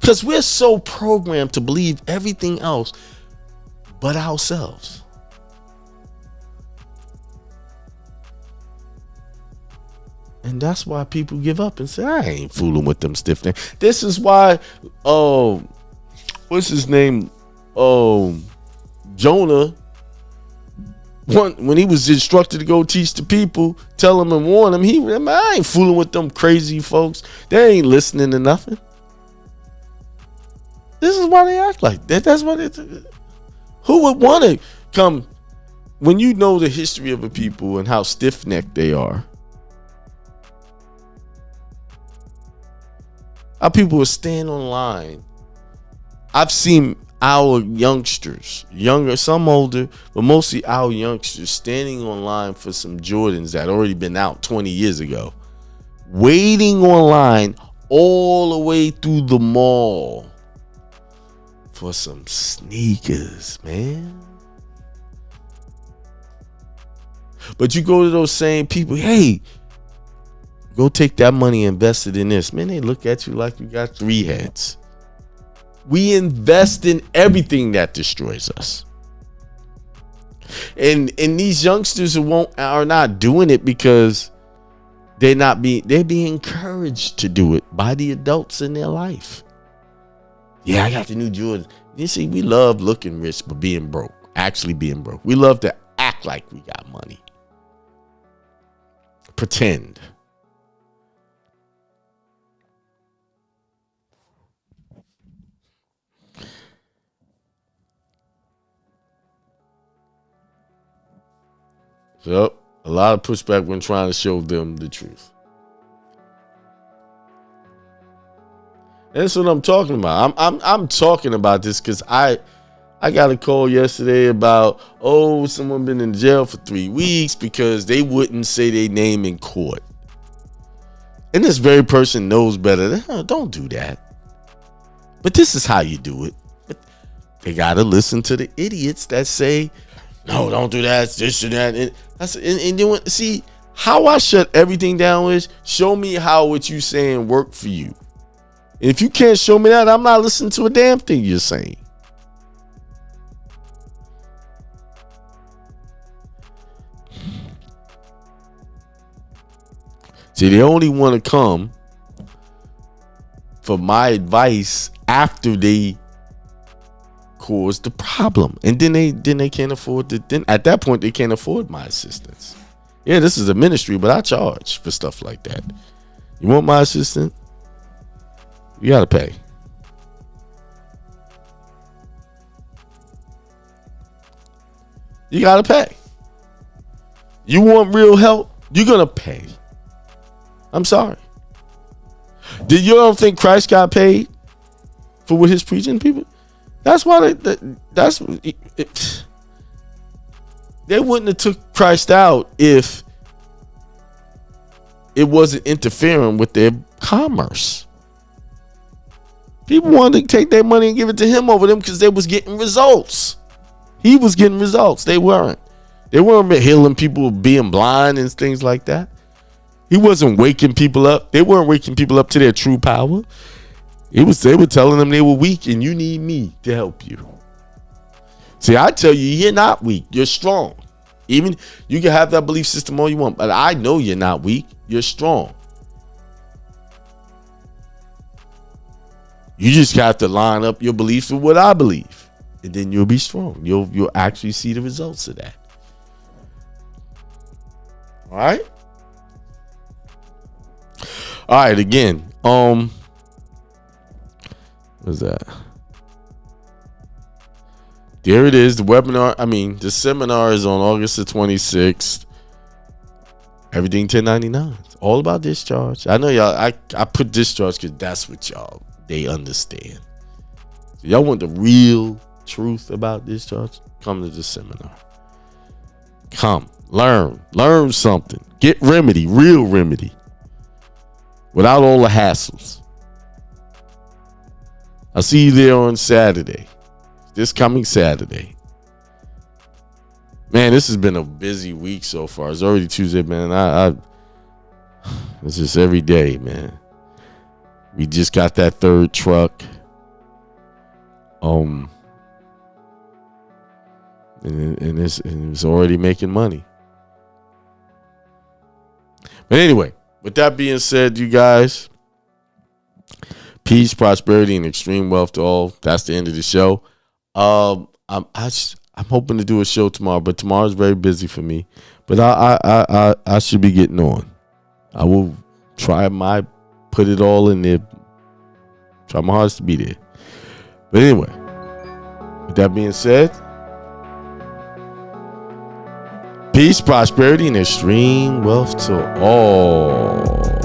Speaker 2: Because we're so programmed to believe everything else but ourselves. And that's why people give up and say, I ain't fooling with them stiff necks. This is why, what's his name? Jonah, when he was instructed to go teach the people, tell them and warn them, I ain't fooling with them crazy folks. They ain't listening to nothing. This is why they act like that. That's why who would want to come when you know the history of a people and how stiff-necked they are? Our people will stand online. I've seen our youngsters, younger, some older, but mostly our youngsters standing online for some Jordans that already been out 20 years ago, waiting online all the way through the mall for some sneakers, man. But you go to those same people, hey, go take that money and invest it in this. Man, they look at you like you got three heads. We invest in everything that destroys us. And these youngsters are not doing it because they're being encouraged to do it by the adults in their life. Yeah, I got the new Jordan. You see, we love looking rich but being broke, actually being broke. We love to act like we got money. Pretend. So a lot of pushback when trying to show them the truth. And that's what I'm talking about. I'm talking about this because I got a call yesterday about, someone been in jail for 3 weeks because they wouldn't say their name in court. And this very person knows better. Don't do that. But this is how you do it. But they got to listen to the idiots that say, no, don't do that, this and that. And then see, how I shut everything down is show me how what you saying worked for you. And if you can't show me that, I'm not listening to a damn thing you're saying. See, they only want to come for my advice after they cause the problem, and then they can't afford to. Then at that point, they can't afford my assistance. Yeah, this is a ministry, but I charge for stuff like that. You want my assistant? You gotta pay. You gotta pay. You want real help? You're gonna pay. I'm sorry. Did you don't think Christ got paid for what his preaching people? That's why they wouldn't have took Christ out if it wasn't interfering with their commerce. People wanted to take their money and give it to him over them because they was getting results. He was getting results. They weren't. They weren't healing people being blind and things like that. He wasn't waking people up. They weren't waking people up to their true power. They were telling them they were weak and you need me to help you. See, I tell you, you're not weak. You're strong. Even you can have that belief system all you want, but I know you're not weak. You're strong. You just got to line up your beliefs with what I believe, and then you'll be strong. You'll actually see the results of that. All right. All right. Again, what's that? There it is. The webinar. The seminar is on August the 26th. Everything 1099. It's all about discharge. I know y'all. I put discharge because that's what they understand. So y'all want the real truth about discharge? Come to the seminar. Come, learn something. Get remedy, real remedy, without all the hassles. I'll see you there on Saturday. This coming Saturday. Man, this has been a busy week so far. It's already Tuesday, man. It's just every day, man. We just got that third truck. And it's already making money. But anyway, with that being said, you guys, peace, prosperity, and extreme wealth to all. That's the end of the show. I'm hoping to do a show tomorrow, but tomorrow's very busy for me. But I should be getting on. I will put it all in there. Try my hardest to be there. But anyway, with that being said, peace, prosperity, and extreme wealth to all.